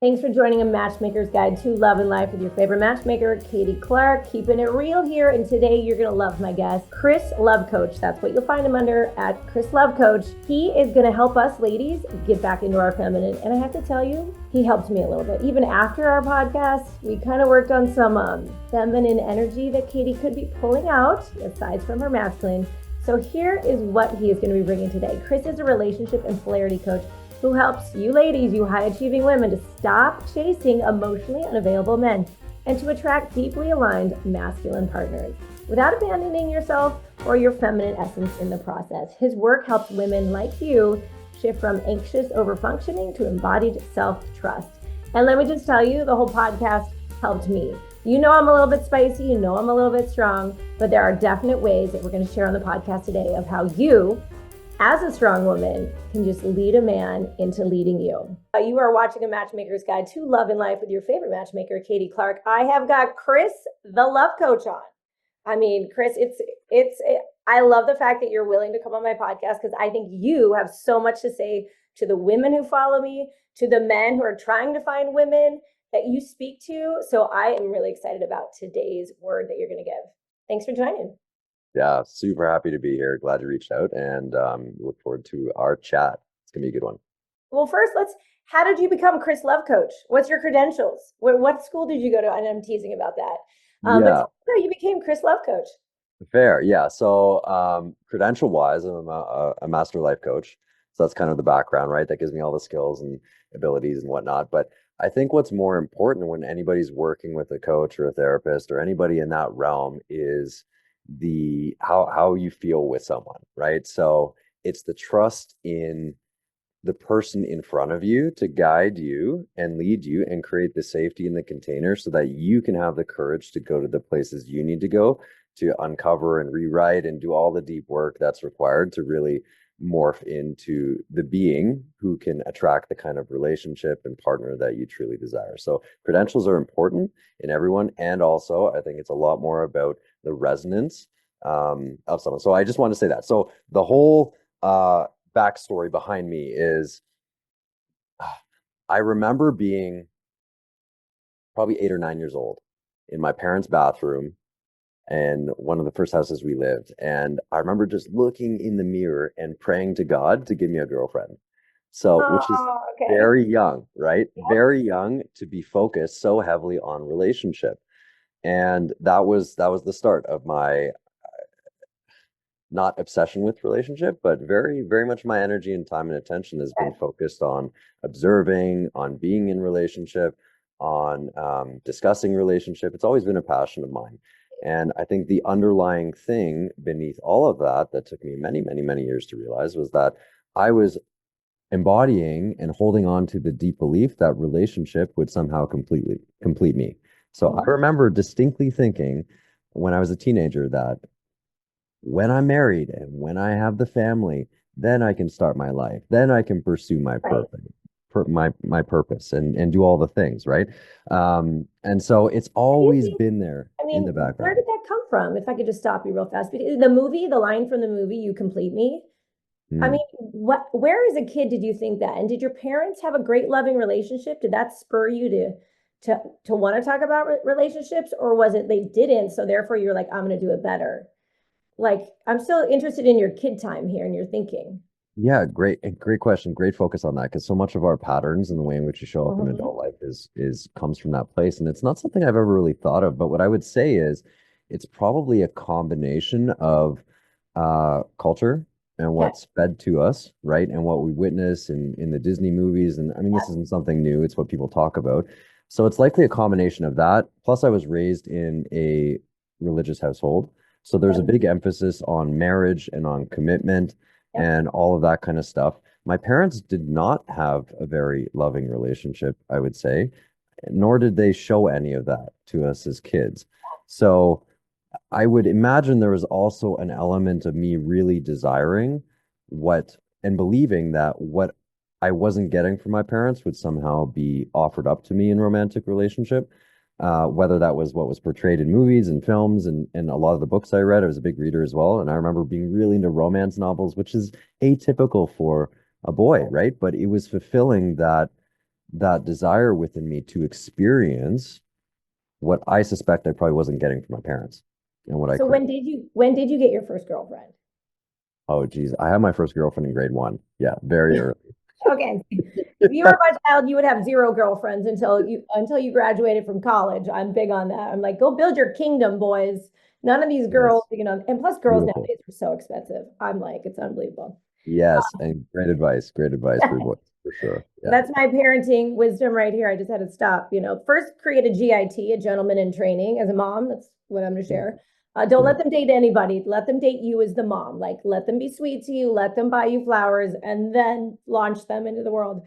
Thanks for joining a Matchmaker's Guide to Love and Life with your favorite matchmaker, Katy Clark. Keeping it real here, and today you're going to love my guest, Chris Love Coach. That's what you'll find him under at Chris Love Coach. He is going to help us ladies get back into our feminine, and I have to tell you, he helped me a little bit. Even after our podcast, we kind of worked on some feminine energy that Katy could be pulling out, aside from her masculine. So here is what he is going to be bringing today. Chris is a relationship and polarity coach who helps you ladies, you high-achieving women, to stop chasing emotionally unavailable men and to attract deeply aligned masculine partners without abandoning yourself or your feminine essence in the process. His work helps women like you shift from anxious overfunctioning to embodied self-trust. And let me just tell you, the whole podcast helped me. You know I'm a little bit spicy, you know I'm a little bit strong, but there are definite ways that we're going to share on the podcast today of how you, as a strong woman, can just lead a man into leading you. You are watching a Matchmaker's Guide to Love and Life with your favorite matchmaker, Katy Clark. I have got Chris, the Love Coach, on. I mean, Chris, I love the fact that you're willing to come on my podcast because I think you have so much to say to the women who follow me, to the men who are trying to find women that you speak to. So I am really excited about today's word that you're going to give. Thanks for joining. Yeah, super happy to be here. Glad you reached out and look forward to our chat. It's going to be a good one. Well, first, how did you become Chris Love Coach? What's your credentials? What school did you go to? And I'm teasing about that. But how you became Chris Love Coach? Fair. Yeah. So credential wise, I'm a master life coach. So that's kind of the background, right? That gives me all the skills and abilities and whatnot. But I think what's more important when anybody's working with a coach or a therapist or anybody in that realm is the how you feel with someone, right? So it's the trust in the person in front of you to guide you and lead you and create the safety in the container so that you can have the courage to go to the places you need to go to uncover and rewrite and do all the deep work that's required to really morph into the being who can attract the kind of relationship and partner that you truly desire. So credentials are important in everyone. And also, I think it's a lot more about the resonance of someone. So I just want to say that. So the whole backstory behind me is I remember being probably 8 or 9 years old in my parents' bathroom and one of the first houses we lived. And I remember just looking in the mirror and praying to God to give me a girlfriend. So, which is very young, right? Yep. Very young to be focused so heavily on relationship. And that was the start of my not obsession with relationship, but very, very much my energy and time and attention has been focused on observing, on being in relationship, on discussing relationship. It's always been a passion of mine. And I think the underlying thing beneath all of that that took me many, many, many years to realize was that I was embodying and holding on to the deep belief that relationship would somehow complete me. So I remember distinctly thinking when I was a teenager that when I'm married and when I have the family, then I can start my life. Then I can pursue my purpose, my purpose and do all the things, right? And so it's always been there in the background. Where did that come from? If I could just stop you real fast. The line from the movie, "You complete me." I mean, where as a kid did you think that? And did your parents have a great loving relationship? Did that spur you to want to talk about relationships, or was it they didn't, so therefore you're like, I'm going to do it better? Like, I'm still interested in your kid time here and your thinking. Yeah, great question. Great focus on that because so much of our patterns and the way in which you show up in adult life is comes from that place. And it's not something I've ever really thought of, but what I would say is it's probably a combination of culture and what's fed to us, right? And what we witness in the Disney movies. And I mean, this isn't something new, it's what people talk about. So it's likely a combination of that. Plus, I was raised in a religious household. So there's a big emphasis on marriage and on commitment and all of that kind of stuff. My parents did not have a very loving relationship, I would say, nor did they show any of that to us as kids. So I would imagine there was also an element of me really desiring what and believing that what I wasn't getting from my parents would somehow be offered up to me in romantic relationship. Whether that was what was portrayed in movies and films and a lot of the books I read. I was a big reader as well. And I remember being really into romance novels, which is atypical for a boy, right? But it was fulfilling that that desire within me to experience what I suspect I probably wasn't getting from my parents and what I So crave. when did you get your first girlfriend? Oh, geez. I had my first girlfriend in grade one. Yeah, very early. Okay. If you were my child, you would have zero girlfriends until you graduated from college. I'm big on that. I'm like, go build your kingdom, boys. None of these girls, Yes, and plus girls beautiful. nowadays are so expensive. I'm like, it's unbelievable. Yes, and great advice for boys, for sure. Yeah. That's my parenting wisdom right here. I just had to stop. First create a GIT, a gentleman in training, as a mom. That's what I'm going to Yeah. share. Don't Yeah. let them date anybody. Let them date you as the mom. Like, let them be sweet to you. Let them buy you flowers, and then launch them into the world.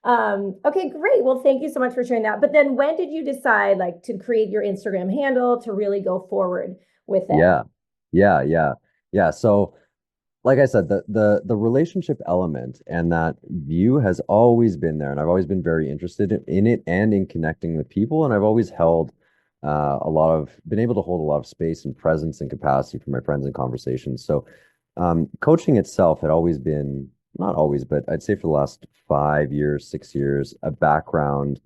Okay, great. Well, thank you so much for sharing that. But then, when did you decide, like, to create your Instagram handle to really go forward with it? Yeah. Yeah. Yeah. Yeah. So, like I said, the relationship element and that view has always been there, and I've always been very interested in it and in connecting with people, and I've always held been able to hold a lot of space and presence and capacity for my friends and conversations. So, coaching itself had always been, not always, but I'd say for the last 5 years, 6 years, a background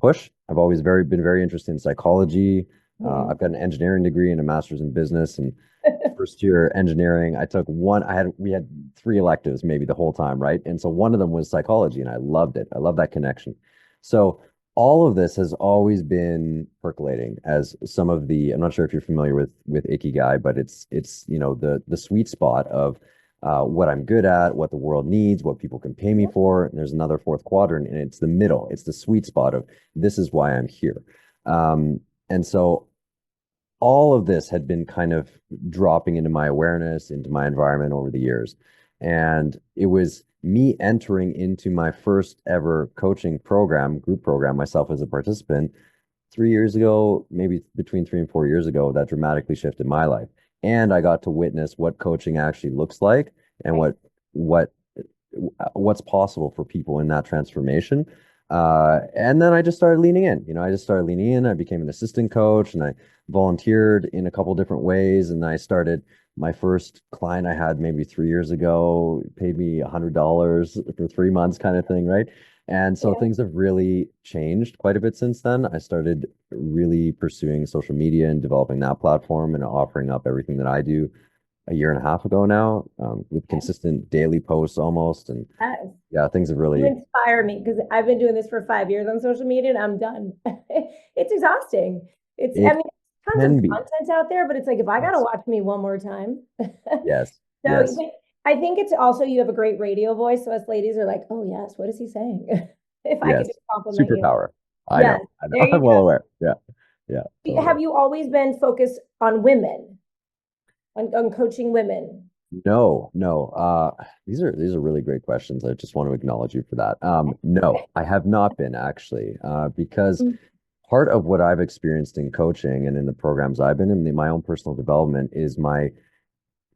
push. I've always been very interested in psychology. Mhm. I've got an engineering degree and a master's in business. And first year engineering, I took one. We had three electives maybe the whole time, right? And so one of them was psychology, and I loved it. I love that connection. So all of this has always been percolating as some of the. I'm not sure if you're familiar with Ikigai, but it's the sweet spot of what I'm good at, what the world needs, what people can pay me for. And there's another fourth quadrant, and it's the middle. It's the sweet spot of this is why I'm here. And so all of this had been kind of dropping into my awareness, into my environment over the years. And it was me entering into my first ever coaching program, group program, myself as a participant 3 years ago, maybe between 3 and 4 years ago, that dramatically shifted my life. And I got to witness what coaching actually looks like and Right. what what's possible for people in that transformation. And then I just started leaning in. I just started leaning in. I became an assistant coach and I volunteered in a couple different ways. And I started my first client I had maybe 3 years ago, paid me $100 for 3 months, kind of thing, right? And so Yeah. things have really changed quite a bit since then. I started really pursuing social media and developing that platform and offering up everything that I do a year and a half ago now, with consistent daily posts almost. And Yes. yeah, things have You really, inspire me because I've been doing this for 5 years on social media and I'm done. It's exhausting. I it mean, tons of can be. content out there, but it's like if I gotta Yes. watch me one more time. Yes. So, Yes. but I think it's also you have a great radio voice, so us ladies are like, oh yes, what is he saying? If I could Yes. just compliment you. Superpower. I Yes, know. I know. there I'm you well go. aware. Yeah. Yeah. Totally. Have you always been focused on women, on coaching women? No, no. These are really great questions. I just want to acknowledge you for that. No, I have not been actually, because Mm. part of what I've experienced in coaching and in the programs I've been in, my own personal development is my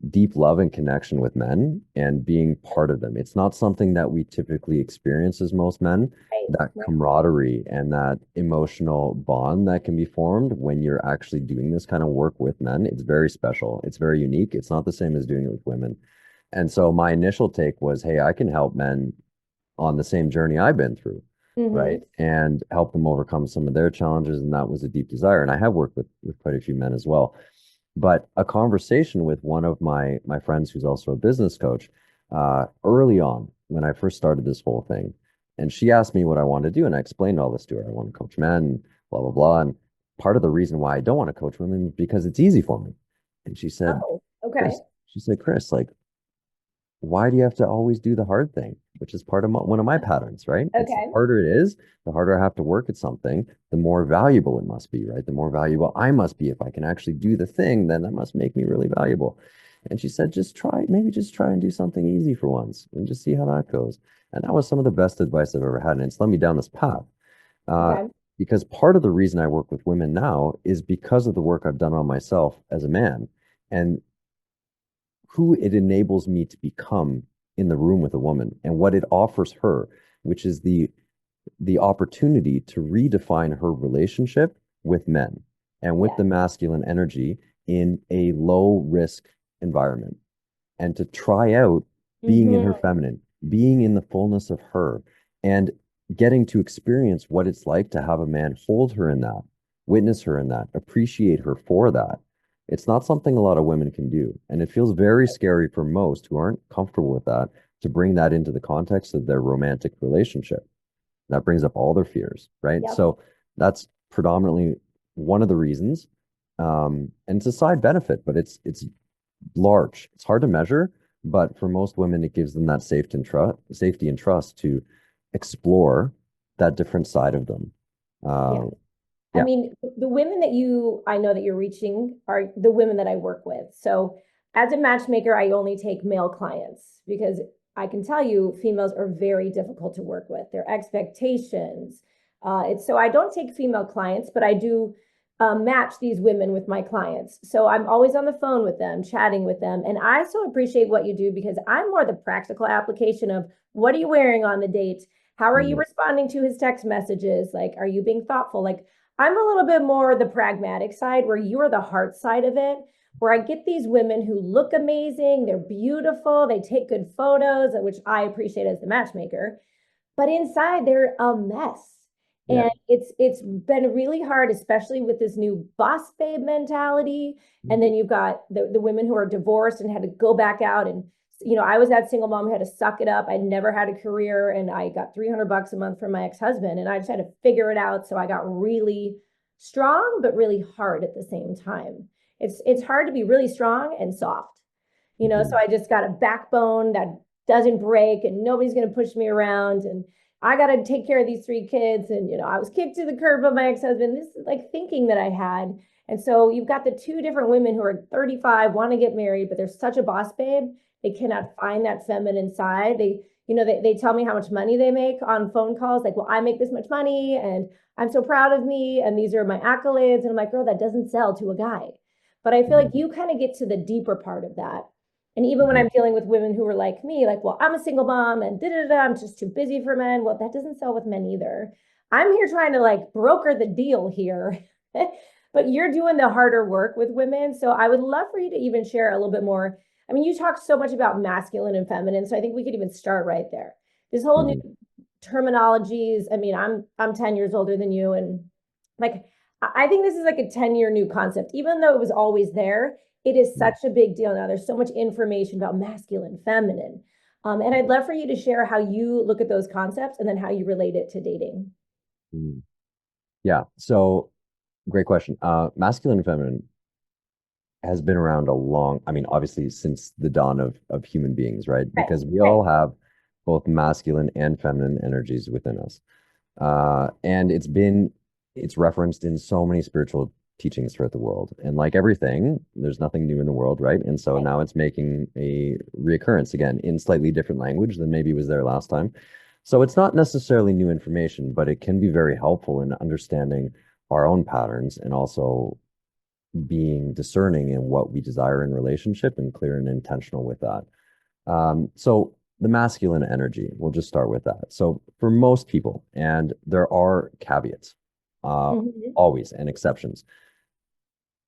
deep love and connection with men and being part of them. It's not something that we typically experience as most men, Right, that right. camaraderie and that emotional bond that can be formed when you're actually doing this kind of work with men. It's very special. It's very unique. It's not the same as doing it with women. And so my initial take was, hey, I can help men on the same journey I've been through, right? Mm-hmm. And help them overcome some of their challenges. And that was a deep desire. And I have worked with quite a few men as well. But a conversation with one of my friends who's also a business coach, early on when I first started this whole thing, and she asked me what I wanted to do, and I explained all this to her. I want to coach men, blah blah blah. And part of the reason why I don't want to coach women is because it's easy for me. And Oh, okay. Chris, like, why do you have to always do the hard thing? Which is part of one of my patterns, right? It's the Okay. harder it is, the harder I have to work at something, the more valuable it must be, right? The more valuable I must be. If I can actually do the thing, then that must make me really valuable. And she said, maybe just try and do something easy for once and just see how that goes. And that was some of the best advice I've ever had. And it's led me down this path. Uh, Okay. because part of the reason I work with women now is because of the work I've done on myself as a man. And who it enables me to become in the room with a woman and what it offers her, which is the opportunity to redefine her relationship with men and with Yeah. the masculine energy in a low risk environment and to try out being in her Mm-hmm. feminine, being in the fullness of her. And getting to experience what it's like to have a man hold her in that, witness her in that, appreciate her for that. It's not something a lot of women can do. And it feels very scary for most who aren't comfortable with that to bring that into the context of their romantic relationship. That brings up all their fears, right? Yep. So that's predominantly one of the reasons. And it's a side benefit, but it's large. It's hard to measure, but for most women, it gives them that safety and trust to explore that different side of them. Yeah. Uh, I yeah. mean, the women that I know that you're reaching are the women that I work with. So as a matchmaker, I only take male clients because I can tell you females are very difficult to work with. Their expectations. It's so I don't take female clients, but I do match these women with my clients. So I'm always on the phone with them, chatting with them. And I so appreciate what you do because I'm more the practical application of what are you wearing on the date? How are you Mhm. responding to his text messages? Like, are you being thoughtful? Like, I'm a little bit more the pragmatic side where you're the heart side of it, where I get these women who look amazing, they're beautiful, they take good photos, which I appreciate as the matchmaker, but inside they're a mess. Yeah. And it's been really hard, especially with this new boss babe mentality. And Mhm. then you've got the women who are divorced and had to go back out and I was that single mom who had to suck it up. I never had a career and I got $300 a month from my ex-husband and I just had to figure it out. So I got really strong, but really hard at the same time. It's hard to be really strong and soft, so Mhm. I just got a backbone that doesn't break and nobody's going to push me around. And I got to take care of these three kids. And, I was kicked to the curb by my ex husband. This is like thinking that I had. And so you've got the two different women who are 35, want to get married, but they're such a boss babe. They cannot find that feminine side. They tell me how much money they make on phone calls. Like, well, I make this much money and I'm so proud of me. And these are my accolades. And I'm like, girl, that doesn't sell to a guy. But I feel like Mhm. you kind of get to the deeper part of that. And even when Mhm. I'm dealing with women who are like me, like, well, I'm a single mom and da da da, I'm just too busy for men. Well, that doesn't sell with men either. I'm here trying to like broker the deal here, but you're doing the harder work with women. So I would love for you to even share a little bit more. I mean, you talked so much about masculine and feminine, so I think we could even start right there. This whole Mhm. new terminologies. I mean, I'm 10 years older than you, and like I think this is like a 10-year new concept, even though it was always there. It is Mhm. such a big deal now. There's so much information about masculine, feminine. And I'd love for you to share how you look at those concepts and then how you relate it to dating. Mhm. Yeah. So great question. Masculine and feminine has been around a long, I mean, obviously since the dawn of human beings, right? Right, Because we right, all have both masculine and feminine energies within us. And it's referenced in so many spiritual teachings throughout the world. And like everything, there's nothing new in the world, right? And so right. now it's making a reoccurrence again in slightly different language than maybe was there last time. So it's not necessarily new information, but it can be very helpful in understanding our own patterns and also being discerning in what we desire in relationship and clear and intentional with that. So the masculine energy, we'll just start with that. So for most people, and there are caveats, uh, Mm-hmm. always and exceptions.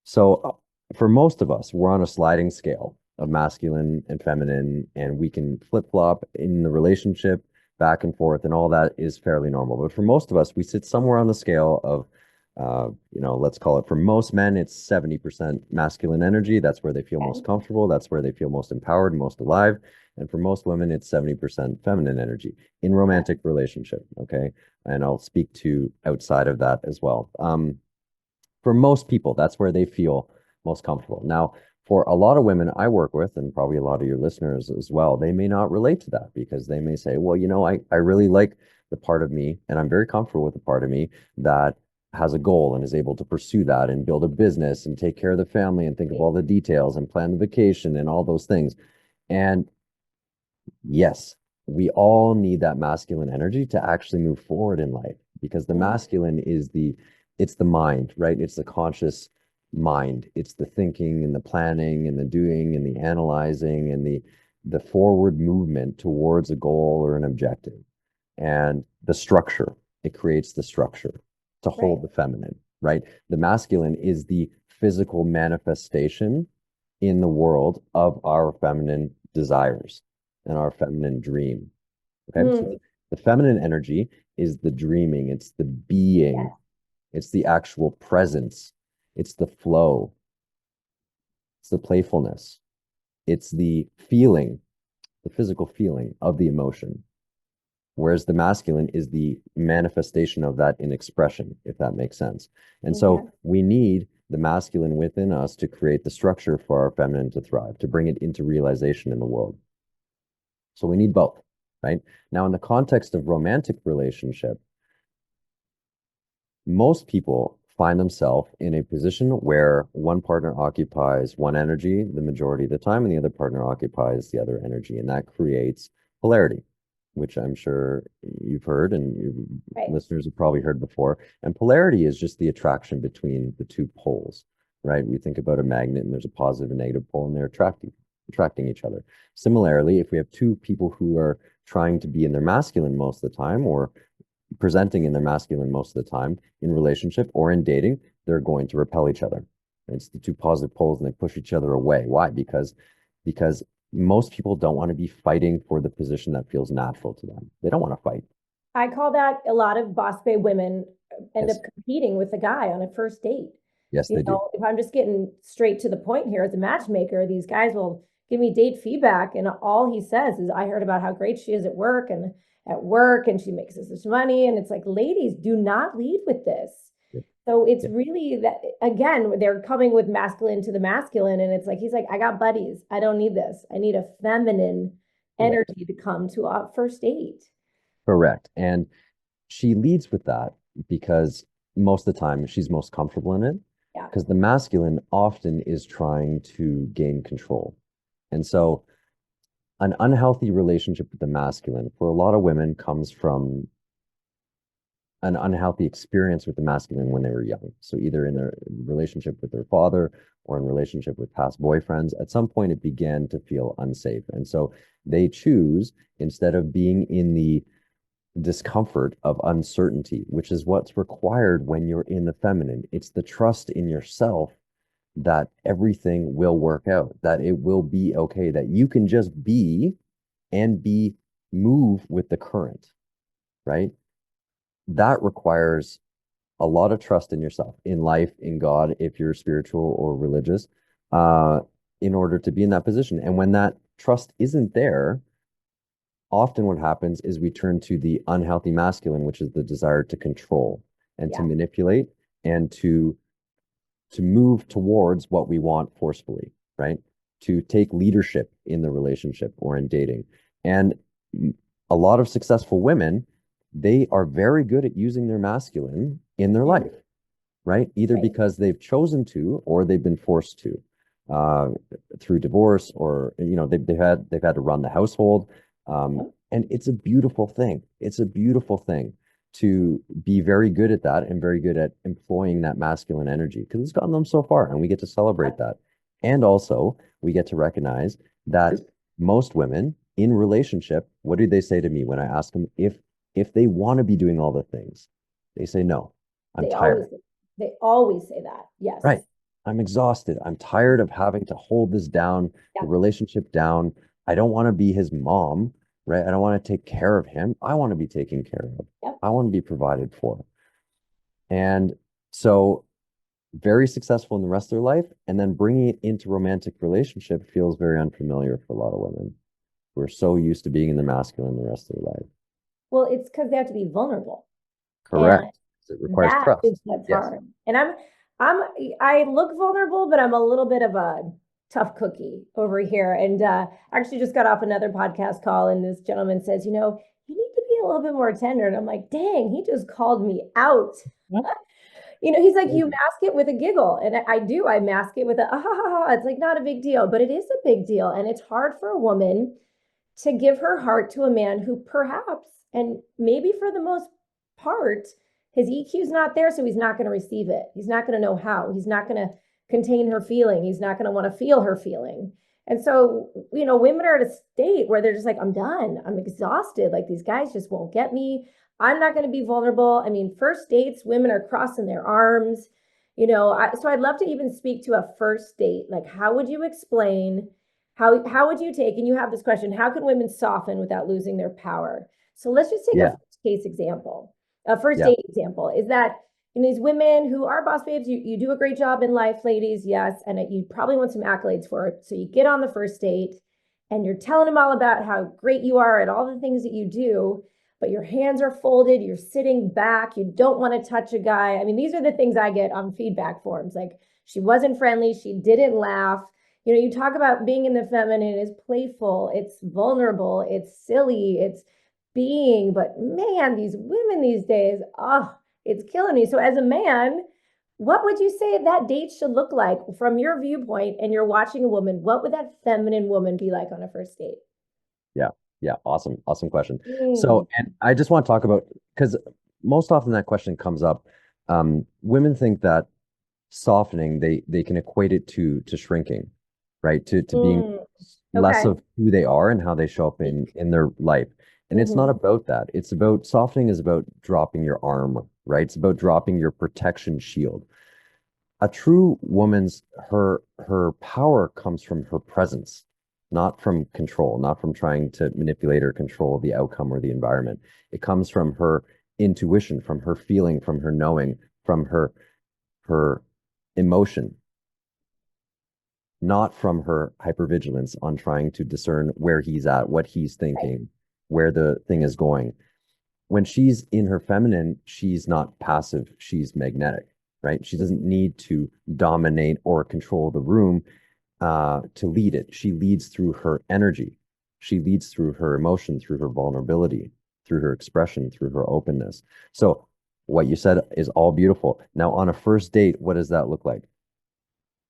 So for most of us, we're on a sliding scale of masculine and feminine, and we can flip flop in the relationship back and forth, and all that is fairly normal. But for most of us, we sit somewhere on the scale of, let's call it for most men, it's 70% masculine energy. That's where they feel most Okay. comfortable. That's where they feel most empowered, most alive. And for most women, it's 70% feminine energy in romantic relationship. Okay. And I'll speak to outside of that as well. For most people, that's where they feel most comfortable. Now, for a lot of women I work with, and probably a lot of your listeners as well, they may not relate to that because they may say, well, I really like the part of me, and I'm very comfortable with the part of me that has a goal and is able to pursue that and build a business and take care of the family and think of all the details and plan the vacation and all those things. And yes, we all need that masculine energy to actually move forward in life because the Mm-hmm. masculine it's the mind, right? It's the conscious mind. It's the thinking and the planning and the doing and the analyzing and the forward movement towards a goal or an objective. And the structure, it creates the structure to Right. hold the feminine, right? The masculine is the physical manifestation in the world of our feminine desires and our feminine dream. Okay. So Mm. The feminine energy is the dreaming, it's the being, Yes. it's the actual presence, it's the flow, it's the playfulness, it's the feeling, the physical feeling of the emotion. Whereas the masculine is the manifestation of that in expression, if that makes sense. And Yeah. so we need the masculine within us to create the structure for our feminine to thrive, to bring it into realization in the world. So we need both, right? Now, in the context of romantic relationship, most people find themselves in a position where one partner occupies one energy the majority of the time, and the other partner occupies the other energy. And that creates polarity, which I'm sure you've heard and your Right. listeners have probably heard before. And polarity is just the attraction between the two poles, right? We think about a magnet and there's a positive and negative pole, and they're attracting each other. Similarly, if we have two people who are trying to be in their masculine most of the time, or presenting in their masculine most of the time in relationship or in dating, they're going to repel each other. It's the two positive poles and they push each other away. Why? Because most people don't want to be fighting for the position that feels natural to them. They don't want to fight. I call that a lot of boss bay women end up Yes. competing with a guy on a first date. Yes, they do. If I'm just getting straight to the point here as a matchmaker, these guys will give me date feedback, and all he says is, I heard about how great she is at work, and she makes this much money. And it's like, ladies, do not lead with this. Yep. So it's Yep. really that, again, they're coming with masculine to the masculine. And it's like, he's like, I got buddies. I don't need this. I need a feminine Correct. energy to come to a first date. Correct. And she leads with that because most of the time she's most comfortable in it, Yeah. because the masculine often is trying to gain control. And so an unhealthy relationship with the masculine for a lot of women comes from an unhealthy experience with the masculine when they were young. So either in their relationship with their father or in relationship with past boyfriends, at some point it began to feel unsafe. And so they choose, instead of being in the discomfort of uncertainty, which is what's required when you're in the feminine, it's the trust in yourself that everything will work out, that it will be okay, that you can just be and be move with the current, right? That requires a lot of trust in yourself, in life, in God, if you're spiritual or religious, uh, in order to be in that position. And when that trust isn't there, often what happens is we turn to the unhealthy masculine, which is the desire to control and to Yeah. manipulate and to move towards what we want forcefully, right? To take leadership in the relationship or in dating. And a lot of successful women, they are very good at using their masculine in their life, right? Either Right. because they've chosen to or they've been forced to, uh, through divorce, or they've had to run the household. And it's a beautiful thing. It's a beautiful thing to be very good at that and very good at employing that masculine energy, because it's gotten them so far and we get to celebrate that. And also we get to recognize that most women in relationship, what do they say to me when I ask them if they want to be doing all the things? They say, no, I'm They always tired. they always say that. Yes. Right. I'm exhausted. I'm tired of having to hold this down, the Yeah. relationship down. I don't want to be his mom, right? I don't want to take care of him. I want to be taken care of. Yep. I want to be provided for. And so very successful in the rest of their life, and then bringing it into romantic relationship feels very unfamiliar for a lot of women. We're so used to being in the masculine the rest of their life. Well, it's because they have to be vulnerable. And Correct. It requires that is trust. what's Yes. hard. And I'm I look vulnerable, but I'm a little bit of a tough cookie over here. And I actually just got off another podcast call, and this gentleman says, you need to be a little bit more tender. And I'm like, dang, he just called me out. He's like, you mask it with a giggle. And I do. I mask it with a, ah, ha, ha, ha. It's like not a big deal, but it is a big deal. And it's hard for a woman to give her heart to a man who perhaps, and maybe for the most part, his EQ is not there, so he's not going to receive it. He's not going to know how. He's not going to contain her feeling. He's not going to want to feel her feeling. And so, women are at a state where they're just like, I'm done. I'm exhausted. Like these guys just won't get me. I'm not going to be vulnerable. I mean, first dates, women are crossing their arms. So I'd love to even speak to a first date. Like, how would you explain how would you take, and you have this question, how can women soften without losing their power? So let's just take a Yeah. first case example. A first Yeah. date example is that these women who are boss babes, you do a great job in life, ladies, yes, and you probably want some accolades for it. So you get on the first date and you're telling them all about how great you are and all the things that you do, but your hands are folded, you're sitting back, you don't want to touch a guy. I mean, these are the things I get on feedback forms. Like, she wasn't friendly, she didn't laugh. You talk about being in the feminine is playful, it's vulnerable, it's silly, it's being, but man, these women these days, oh, it's killing me. So as a man, what would you say that date should look like from your viewpoint and you're watching a woman? What would that feminine woman be like on a first date? Yeah. Yeah. Awesome. Awesome question. Mm, So, and I just want to talk about, because most often that question comes up. Women think that softening, they can equate it to shrinking, right? To being mm, less okay. of who they are and how they show up in their life. And it's not Mm-hmm. about that. It's about softening is about dropping your armor, right? It's about dropping your protection shield. A true woman's her power comes from her presence, not from control, not from trying to manipulate or control the outcome or the environment. It comes from her intuition, from her feeling, from her knowing, from her emotion, not from her hypervigilance on trying to discern where he's at, what he's Right. thinking, where the thing is going. When she's in her feminine, she's not passive, she's magnetic, right? She doesn't need to dominate or control the room to lead it. She leads through her energy. She leads through her emotion, through her vulnerability, through her expression, through her openness. So, what you said is all beautiful. Now, on a first date, what does that look like?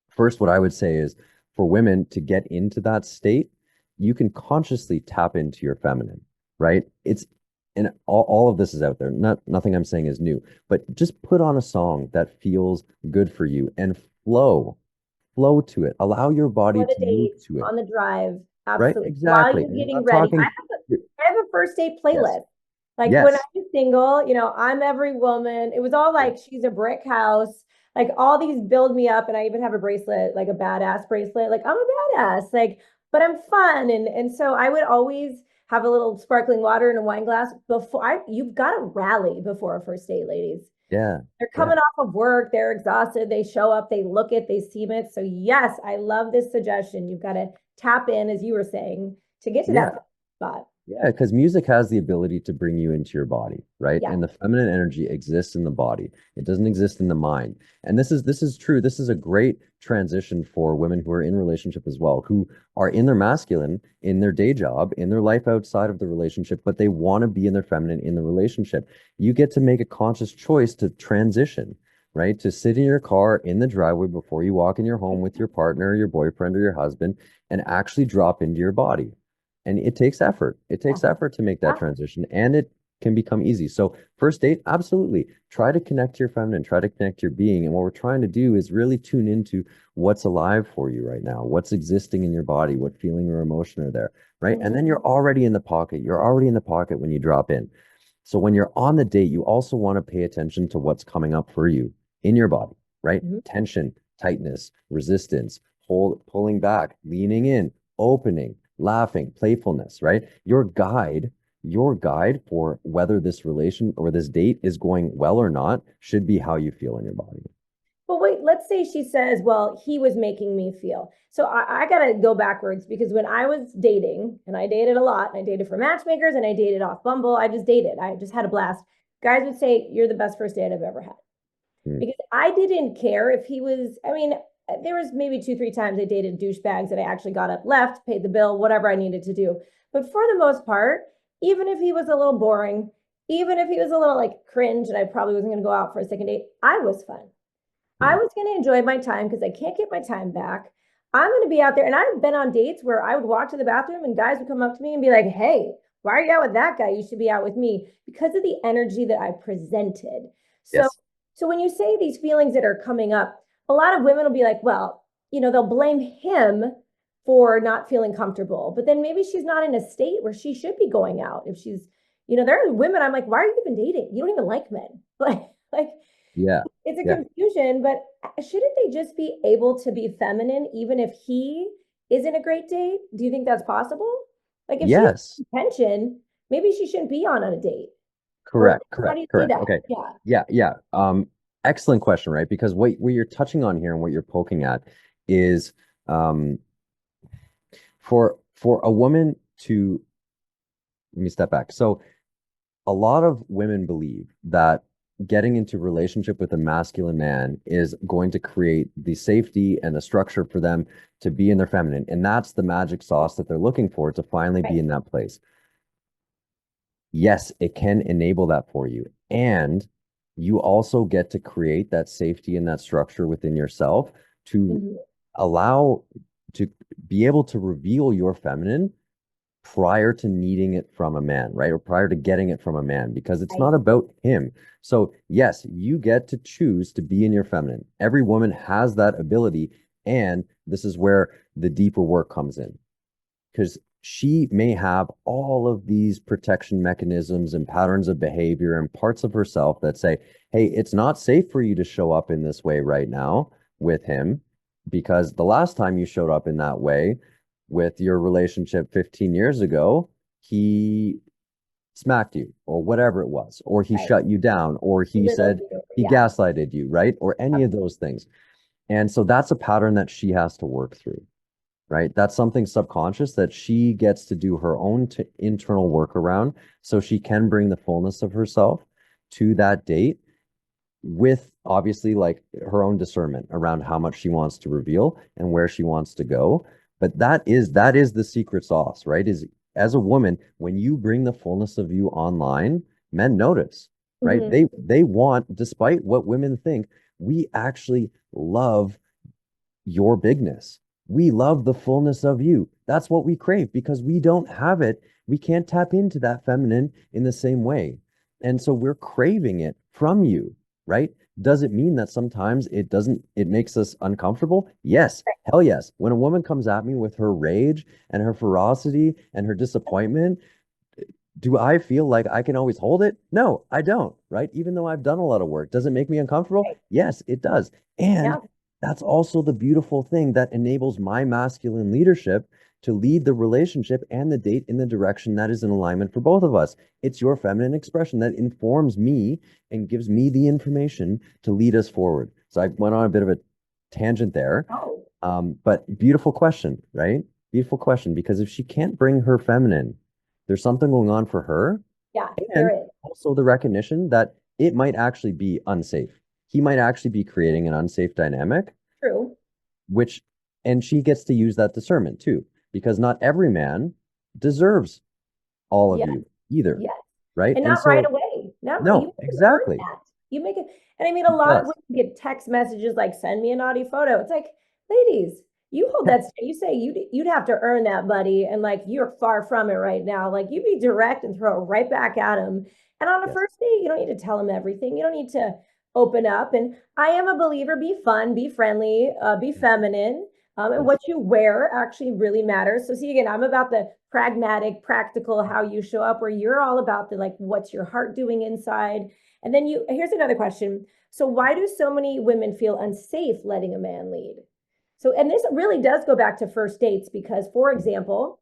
First, what I would say is for women to get into that state, you can consciously tap into your feminine, right? It's and all of this is out there. Nothing I'm saying is new, but just put on a song that feels good for you and flow to it. Allow your body For the to move date, to it, on the drive, right? absolutely. While Exactly. you're And I'm getting not ready, talking. I have a first date Yes. playlist. Like when I Yes. was single, I'm every woman. It was all Yeah. like she's a brick house. Like all these build me up, and I even have a bracelet, like a badass bracelet. Like I'm a badass, like, but I'm fun, and so I would always have a little sparkling water in a wine glass before I. You've got to rally before a first date, ladies. Yeah. They're Yeah. coming off of work, they're exhausted, they show up, they look it, they seem it. So, yes, I love this suggestion. You've got to tap in, as you were saying, to get to Yeah. that spot. Yeah, because music has the ability to bring you into your body, right? Yeah. And the feminine energy exists in the body. It doesn't exist in the mind. And this is true. This is a great transition for women who are in relationship as well, who are in their masculine, in their day job, in their life outside of the relationship, but they want to be in their feminine in the relationship. You get to make a conscious choice to transition, right? To sit in your car in the driveway before you walk in your home with your partner, your boyfriend, or your husband, and actually drop into your body. And it takes effort. It Yeah. takes effort to make that Yeah. transition, and it can become easy. So, first date, absolutely. Try to connect to your feminine, try to connect to your being. And what we're trying to do is really tune into what's alive for you right now, what's existing in your body, what feeling or emotion are there, right? And then Mm-hmm. you're already in the pocket. You're already in the pocket when you drop in. So, when you're on the date, you also want to pay attention to what's coming up for you in your body, right? Mm-hmm. Tension, tightness, resistance, pulling back, leaning in, opening, laughing, playfulness, right? Your guide for whether this relation or this date is going well or not should be how you feel in your body. But wait, let's say she says, well, he was making me feel. So I got to go backwards because when I was dating, and I dated a lot, and I dated for Matchmakers and I dated off Bumble, I just dated. I just had a blast. Guys would say, you're the best first date I've ever had. Mm. Because I didn't care if he was, I mean, there was maybe 2, 3 times I dated douchebags that I actually got up, left, paid the bill, whatever I needed to do. But for the most part, even if he was a little boring, even if he was a little like cringe and I probably wasn't going to go out for a second date, I was fun. I Mm. was going to enjoy my time because I can't get my time back. I'm going to be out there. And I've been on dates where I would walk to the bathroom and guys would come up to me and be like, hey, why are you out with that guy? You should be out with me because of the energy that I presented. So, Yes. so when you say these feelings that are coming up, a lot of women will be like, well, they'll blame him for not feeling comfortable. But then maybe she's not in a state where she should be going out. If she's, there are women I'm like, why are you even dating? You don't even like men. Like, Yeah. it's a Yeah. confusion, but shouldn't they just be able to be feminine even if he isn't a great date? Do you think that's possible? Like if she has Yes. intention, maybe she shouldn't be on a date. Or Correct, how do correct, you see correct. that? Okay. Yeah. Yeah, yeah. Excellent question, right? Because what you're touching on here and what you're poking at is um for a woman to, let me step back. So a lot of women believe that getting into relationship with a masculine man is going to create the safety and the structure for them to be in their feminine. And that's the magic sauce that they're looking for to finally be Right. in that place. Yes, it can enable that for you. And you also get to create that safety and that structure within yourself to Mhm. allow to be able to reveal your feminine prior to needing it from a man, right? Or prior to getting it from a man, because it's Right. not about him. So, yes, you get to choose to be in your feminine. Every woman has that ability. And this is where the deeper work comes in, because she may have all of these protection mechanisms and patterns of behavior and parts of herself that say, hey, it's not safe for you to show up in this way right now with him, because the last time you showed up in that way with your relationship 15 years ago, he smacked you or whatever it was, or he Right. shut you down, or he Belittled said you. he Yeah. gaslighted you, right? Or any of those things. And so that's a pattern that she has to work through, right? That's something subconscious that she gets to do her own internal work around so she can bring the fullness of herself to that date with obviously like her own discernment around how much she wants to reveal and where she wants to go. But that is the secret sauce, right? Is as a woman, when you bring the fullness of you online, men notice, right? Hmm. They want, despite what women think, we actually love your bigness. We love the fullness of you. That's what we crave because we don't have it. We can't tap into that feminine in the same way. And so we're craving it from you, right? Does it mean that sometimes it makes us uncomfortable? Yes. Hell yes. When a woman comes at me with her rage and her ferocity and her disappointment, do I feel like I can always hold it? No, I don't, right? Even though I've done a lot of work. Does it make me uncomfortable? Right. Yes, it does. And Yeah. that's also the beautiful thing that enables my masculine leadership to lead the relationship and the date in the direction that is in alignment for both of us. It's your feminine expression that informs me and gives me the information to lead us forward. So I went on a bit of a tangent there. Oh, But beautiful question, right? Beautiful question, because if she can't bring her feminine, there's something going on for her. yeah, there And is. also the recognition that it might actually be unsafe. He might actually be creating an unsafe dynamic, True. which, and she gets to use that discernment too, because not every man deserves all of Yeah. you either, Yes. right? And And not right so, away. Not right. You no, can earn exactly. that. You make it. And I mean, a He lot of does. women get text messages like, send me a naughty photo. It's like, ladies, you hold that. You say you'd have to earn that, buddy. And like, you're far from it right now. Like, you be direct and throw it right back at him. And on a Yes. first date, you don't need to tell him everything. You don't need to open up. And I am a believer, be fun, be friendly, be feminine. And Yes. what you wear actually really matters. So see, again, I'm about the pragmatic, practical, how you show up, where you're all about the like, what's your heart doing inside? And then here's another question. So why do so many women feel unsafe letting a man lead? So, and this really does go back to first dates because, for example,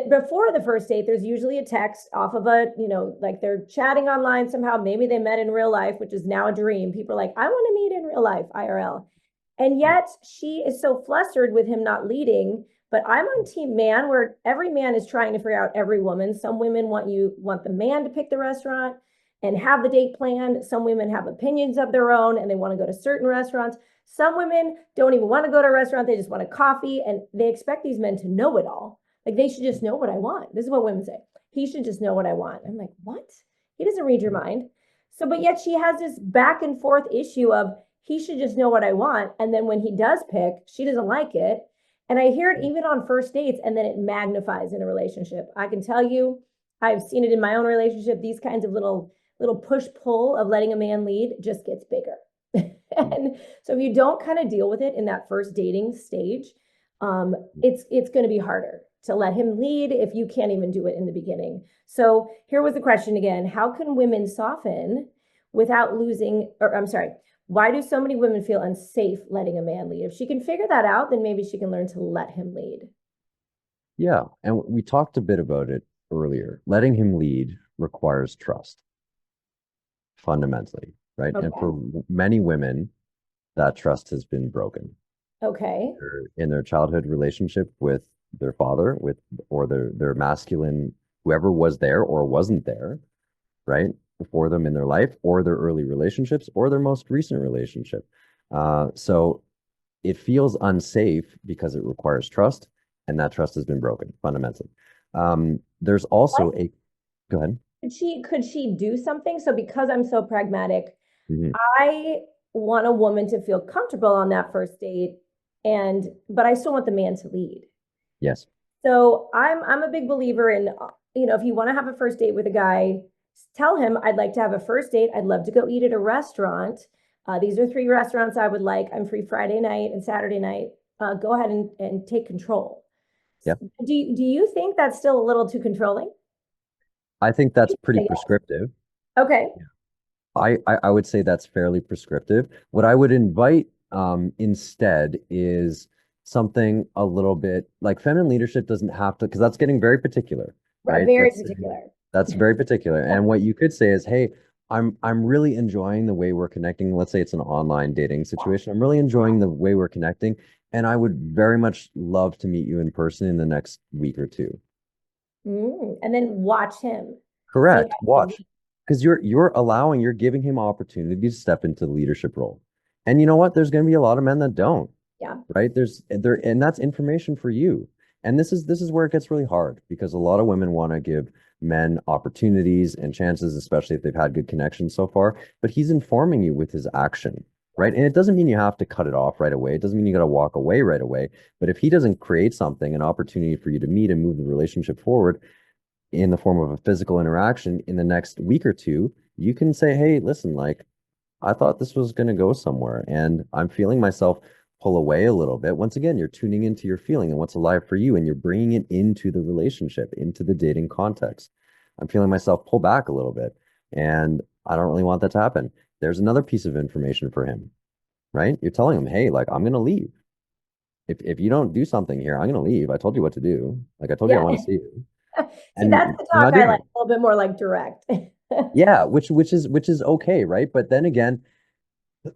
before the first date, there's usually a text off of like they're chatting online somehow. Maybe they met in real life, which is now a dream. People are like, I want to meet in real life, IRL. And yet she is so flustered with him not leading. But I'm on team man, where every man is trying to figure out every woman. Some women want the man to pick the restaurant and have the date planned. Some women have opinions of their own and they want to go to certain restaurants. Some women don't even want to go to a restaurant. They just want a coffee and they expect these men to know it all. Like they should just know what I want. This is what women say. He should just know what I want. I'm like, what? He doesn't read your mind. So, but yet she has this back and forth issue of he should just know what I want. And then when he does pick, she doesn't like it. And I hear it even on first dates, and then it magnifies in a relationship. I can tell you, I've seen it in my own relationship. These kinds of little push pull of letting a man lead just gets bigger. And so if you don't kind of deal with it in that first dating stage, it's going to be harder to let him lead if you can't even do it in the beginning. So here was the question again: how can women soften without losing? Or I'm sorry, why do so many women feel unsafe letting a man lead? If she can figure that out, then maybe she can learn to let him lead. Yeah. And we talked a bit about it earlier, letting him lead requires trust fundamentally, right? And Okay. for many women, that trust has been broken Okay. in their childhood relationship with their father, with or their masculine, whoever was there or wasn't there, right? For them in their life, or their early relationships, or their most recent relationship. So it feels unsafe because it requires trust, and that trust has been broken fundamentally. There's also a, go ahead. Could she do something? So because I'm so pragmatic, Mhm. I want a woman to feel comfortable on that first date, and but I still want the man to lead. Yes. So I'm a big believer in, if you want to have a first date with a guy, tell him I'd like to have a first date. I'd love to go eat at a restaurant. These are three restaurants I would like. I'm free Friday night and Saturday night. Go ahead and take control. Yeah. Do you think that's still a little too controlling? I think that's pretty Say yes. prescriptive. Okay. I would say that's fairly prescriptive. What I would invite instead is something a little bit like feminine leadership doesn't have to, because that's getting very particular, Right, right? very particular. That's very particular. And what you could say is, hey, I'm really enjoying the way we're connecting. Let's say it's an online dating situation. I'm really enjoying the way we're connecting, and I would very much love to meet you in person in the next week or two. And then watch him. See Correct. how he Watch. leads. Because you're giving him opportunity to step into the leadership role. And you know what? There's going to be a lot of men that don't, Yeah. right? And that's information for you. And this is where it gets really hard because a lot of women want to give men opportunities and chances, especially if they've had good connections so far. But he's informing you with his action, right? And it doesn't mean you have to cut it off right away. It doesn't mean you got to walk away right away. But if he doesn't create something, an opportunity for you to meet and move the relationship forward, in the form of a physical interaction in the next week or two, you can say, hey, listen, like, I thought this was going to go somewhere and I'm feeling myself pull away a little bit. Once again, you're tuning into your feeling and what's alive for you, and you're bringing it into the relationship, into the dating context. I'm feeling myself pull back a little bit, and I don't really want that to happen. There's another piece of information for him, right? You're telling him, hey, like, I'm going to leave. If you don't do something here, I'm going to leave. I told you what to do. Like, I told you I Yeah. want to see you. See, that's And the I'm talk not I doing like, it. a little bit more like direct. Yeah, which is okay, right? But then again,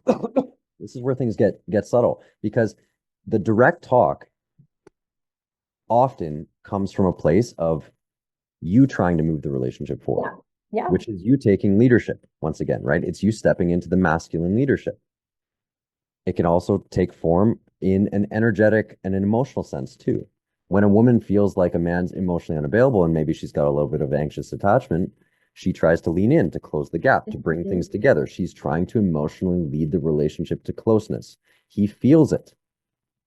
this is where things get subtle because the direct talk often comes from a place of you trying to move the relationship forward, Yeah. Yeah. which is you taking leadership once again, right? It's you stepping into the masculine leadership. It can also take form in an energetic and an emotional sense too. When a woman feels like a man's emotionally unavailable and maybe she's got a little bit of anxious attachment, she tries to lean in to close the gap, to bring Mhm. things together. She's trying to emotionally lead the relationship to closeness. He feels it,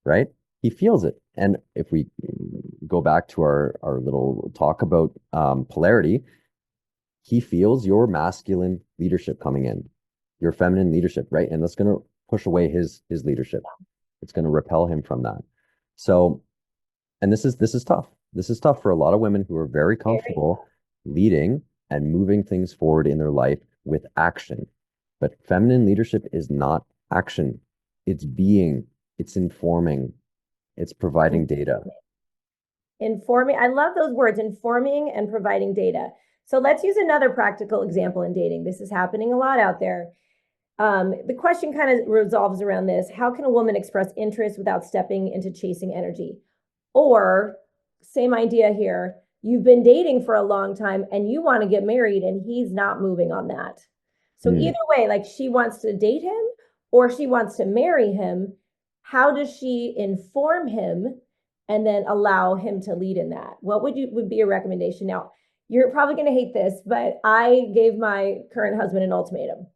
right? He feels it. And if we go back to our little talk about polarity, he feels your masculine leadership coming in, your feminine leadership, right? And that's going to push away his leadership. It's going to repel him from that. So, and this is tough. This is tough for a lot of women who are very Very. comfortable leading and moving things forward in their life with action. But feminine leadership is not action. It's being, it's informing, it's providing data. Informing. I love those words, informing and providing data. So let's use another practical example in dating. This is happening a lot out there. The question kind of revolves around this. How can a woman express interest without stepping into chasing energy? Or, same idea here, you've been dating for a long time and you want to get married and he's not moving on that. So, Hmm. either way, like she wants to date him or she wants to marry him. How does she inform him and then allow him to lead in that? What would be a recommendation? Now, you're probably going to hate this, but I gave my current husband an ultimatum.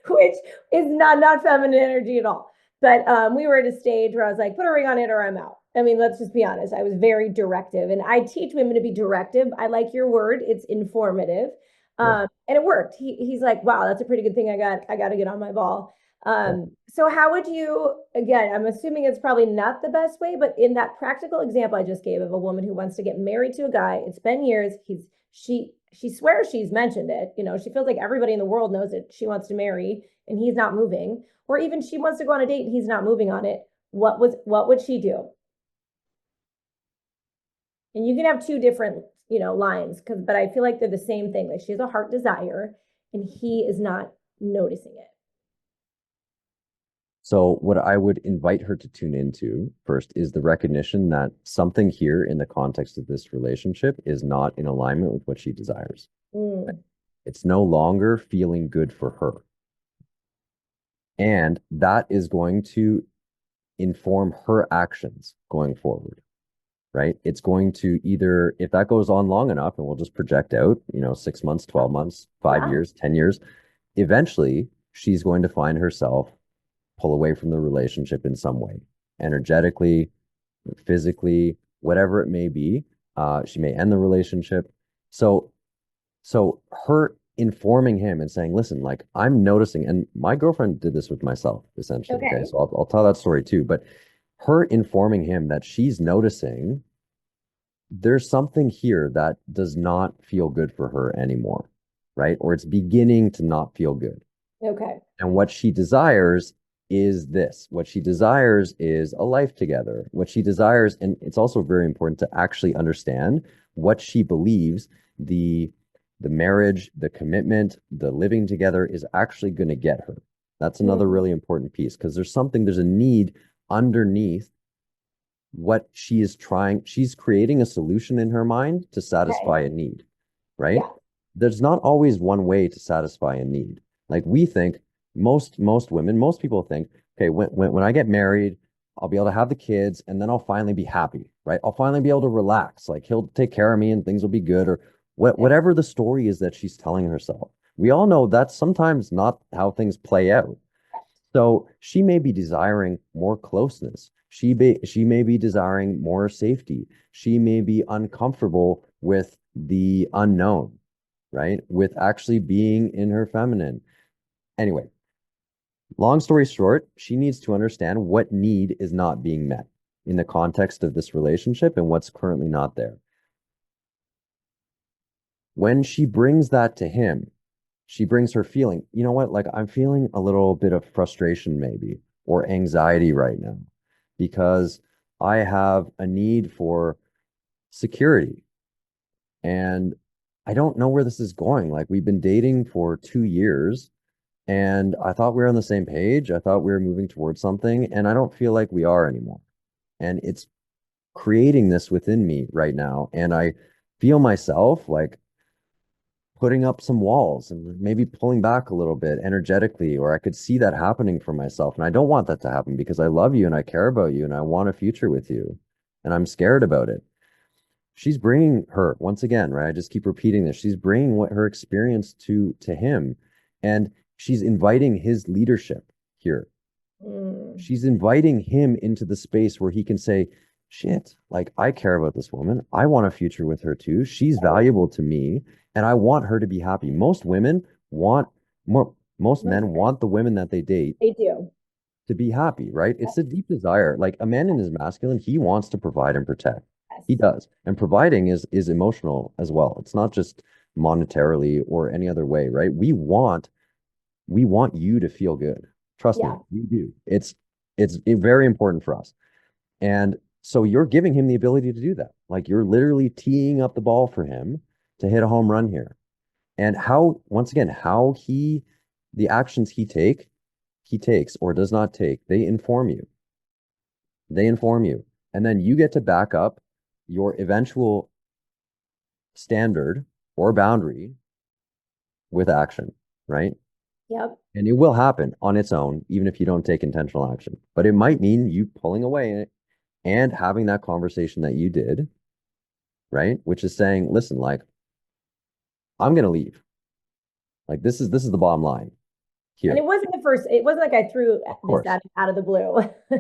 Which is not feminine energy at all. But we were at a stage where I was like, put a ring on it or I'm out. I mean, let's just be honest. I was very directive, and I teach women to be directive. I like your word; it's informative, Yeah. and it worked. He's like, wow, that's a pretty good thing. I got to get on my ball. Yeah. So how would you? Again, I'm assuming it's probably not the best way, but in that practical example I just gave of a woman who wants to get married to a guy, it's been years. She swears she's mentioned it. She feels like everybody in the world knows that she wants to marry and he's not moving, or even she wants to go on a date and he's not moving on it. What would she do? And you can have two different, lines, but I feel like they're the same thing. Like she has a heart desire and he is not noticing it. So, what I would invite her to tune into first is the recognition that something here in the context of this relationship is not in alignment with what she desires. Mm, It's no longer feeling good for her. And that is going to inform her actions going forward, right? It's going to either, if that goes on long enough, and we'll just project out, 6 months, 12 months, 5 years, 10 years, eventually she's going to find herself pull away from the relationship in some way, energetically, physically, whatever it may be. She may end the relationship. So her informing him and saying, listen, like I'm noticing, and my girlfriend did this with myself, essentially. Okay. okay. So I'll tell that story too. But her informing him that she's noticing there's something here that does not feel good for her anymore, right? Or it's beginning to not feel good. Okay. And what she desires is this. What she desires is a life together. What she desires, and it's also very important to actually understand what she believes the marriage, the commitment, the living together is actually going to get her. That's another Mm, really important piece because there's a need underneath what she is trying. She's creating a solution in her mind to okay. satisfy a need, right? Yeah. There's not always one way to satisfy a need. Like we think, most women, most people think, okay, when I get married, I'll be able to have the kids and then I'll finally be happy, right? I'll finally be able to relax. Like he'll take care of me and things will be good, or Yeah. whatever the story is that she's telling herself. We all know that's sometimes not how things play out. So she may be desiring more closeness. She may be desiring more safety. She may be uncomfortable with the unknown, right? With actually being in her feminine. Anyway, long story short, she needs to understand what need is not being met in the context of this relationship and what's currently not there. When she brings that to him, she brings her feeling, you know what, like I'm feeling a little bit of frustration maybe or anxiety right now because I have a need for security and I don't know where this is going. Like we've been dating for 2 years and I thought we were on the same page. I thought we were moving towards something and I don't feel like we are anymore. And it's creating this within me right now. And I feel myself like putting up some walls and maybe pulling back a little bit energetically, or I could see that happening for myself. And I don't want that to happen because I love you and I care about you and I want a future with you. And I'm scared about it. She's bringing her, once again, right? I just keep repeating this. She's bringing what her experience to him, and she's inviting his leadership here. Mm, She's inviting him into the space where he can say, shit, like I care about this woman. I want a future with her too. She's valuable to me and I want her to be happy. Most women want more, most men want the women that they date they do. to be happy, right? It's a deep desire. Like a man in his masculine, he wants to provide and protect. He Yes. does. And providing is emotional as well. It's not just monetarily or any other way, right? We want you to feel good. Trust me, Yeah. we do. It's very important for us. And so you're giving him the ability to do that. Like you're literally teeing up the ball for him to hit a home run here. And how, once again, the actions he takes or does not take, they inform you. They inform you. And then you get to back up your eventual standard or boundary with action, right? Yep. And it will happen on its own, even if you don't take intentional action. But it might mean you pulling away and having that conversation that you did, right? Which is saying, listen, like, I'm gonna leave. Like this is the bottom line And here. it wasn't like I threw Of this course. out of the blue.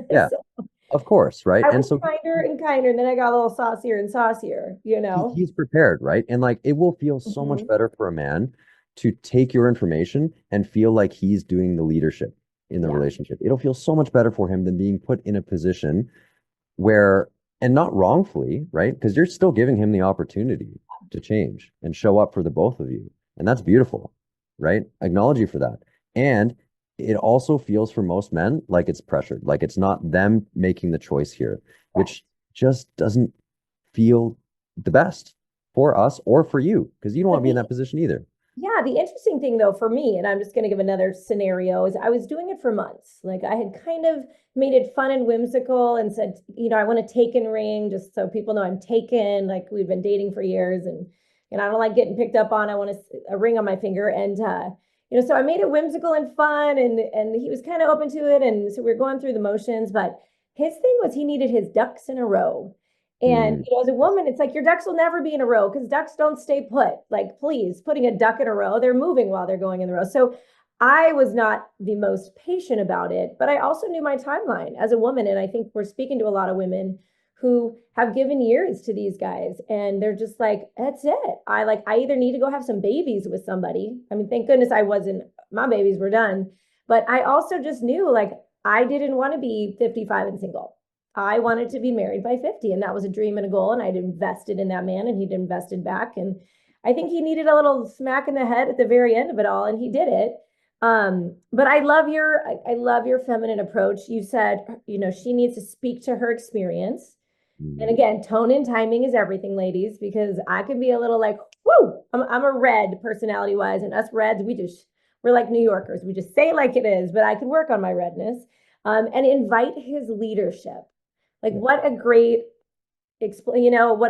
Yeah, So of course, right? I And was so kinder and kinder, and then I got a little saucier and saucier, he's prepared, right? And like it will feel so much Hmm. better for a man to take your information and feel like he's doing the leadership in the Yeah. relationship. It'll feel so much better for him than being put in a position where, and not wrongfully, right? Because you're still giving him the opportunity to change and show up for the both of you. And that's beautiful, right? Acknowledge you for that. And it also feels for most men like it's pressured, like it's not them making the choice here, which just doesn't feel the best. for us or for you, because you don't want But to be in the that position either. Yeah, the interesting thing though for me, and I'm just going to give another scenario, is I was doing it for months. Like I had kind of made it fun and whimsical and said, I want a taken ring just so people know I'm taken. Like we've been dating for years and I don't like getting picked up on. I want a ring on my finger. And so I made it whimsical and fun and he was kind of open to it. And so we are going through the motions, but his thing was he needed his ducks in a row. And Mm, as a woman, it's like your ducks will never be in a row because ducks don't stay put. Like, please, putting a duck in a row, they're moving while they're going in the row. So I was not the most patient about it, but I also knew my timeline as a woman. And I think we're speaking to a lot of women who have given years to these guys and they're just like, that's it. I either need to go have some babies with somebody. I mean, thank goodness I wasn't, my babies were done. But I also just knew like I didn't want to be 55 and single. I wanted to be married by 50, and that was a dream and a goal. And I'd invested in that man, and he'd invested back. And I think he needed a little smack in the head at the very end of it all, and he did it. But I love your feminine approach. You said, she needs to speak to her experience. And mm, again, tone and timing is everything, ladies, because I can be a little like, whoo, I'm a red personality wise, and us reds, we're like New Yorkers. We just say it like it is, but I could work on my redness. And invite his leadership. Like yeah, what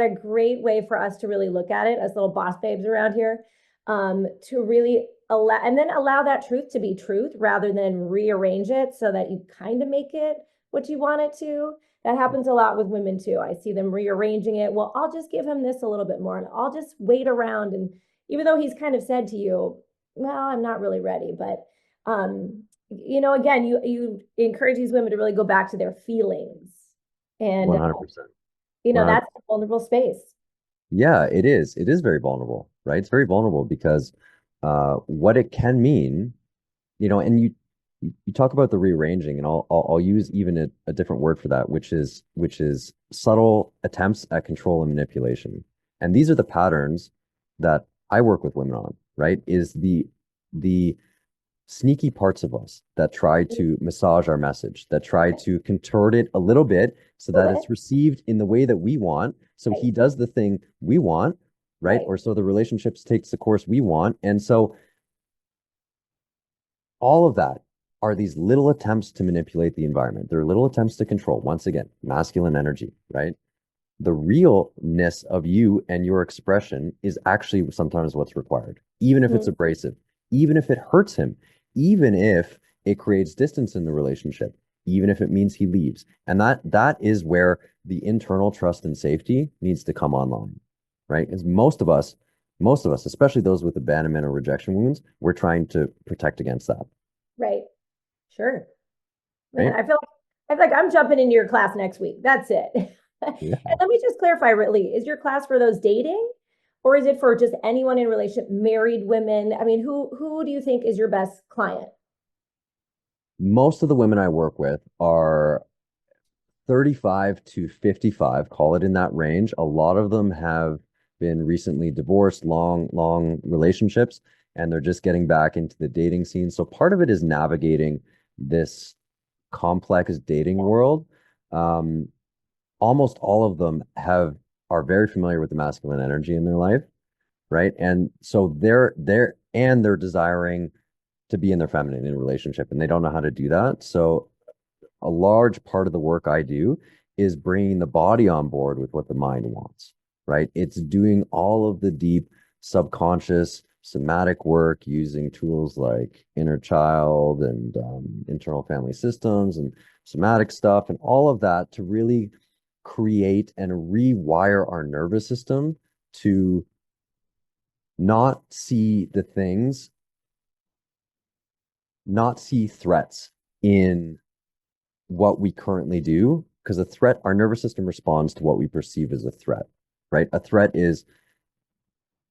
a great way for us to really look at it as little boss babes around here. To really allow that truth to be truth rather than rearrange it so that you kind of make it what you want it to. That happens a lot with women too. I see them rearranging it. Well, I'll just give him this a little bit more and I'll just wait around. And even though he's kind of said to you, well, I'm not really ready, but again, you encourage these women to really go back to their feelings. And 100%. that's a vulnerable space. Yeah, it is. It is very vulnerable, right? It's very vulnerable because what it can mean, and you talk about the rearranging, and I'll use even a different word for that, which is subtle attempts at control and manipulation. And these are the patterns that I work with women on, right? Is the sneaky parts of us that try to massage our message, that try to contort it a little bit so A that little bit. it's received in the way that we want. So Right. he does the thing we want, right? Right. Or so the relationships takes the course we want. And so all of that are these little attempts to manipulate the environment. They're little attempts to control. Once again, masculine energy, right? The realness of you and your expression is actually sometimes what's required, even if it's Mhm. abrasive, even if it hurts him, even if it creates distance in the relationship, even if it means he leaves. And that is where the internal trust and safety needs to come online, right? Because most of us, especially those with abandonment or rejection wounds, we're trying to protect against that, Right. Sure. Man, right? I feel like I'm jumping into your class next week. That's it. And Yeah. let me just clarify, Ridley, is your class for those dating or is it for just anyone in relationship, married women? I mean, who do you think is your best client? Most of the women I work with are 35 to 55, call it in that range. A lot of them have been recently divorced, long relationships, and they're just getting back into the dating scene. So part of it is navigating this complex dating world. Um, Almost all of them are very familiar with the masculine energy in their life, right? And so they're desiring to be in their feminine in a relationship, and they don't know how to do that. So a large part of the work I do is bringing the body on board with what the mind wants, right? It's doing all of the deep subconscious somatic work using tools like inner child and internal family systems and somatic stuff and all of that to really create and rewire our nervous system to not see the things, not see threats in what we currently do, because a threat, our nervous system responds to what we perceive as a threat, right? A threat is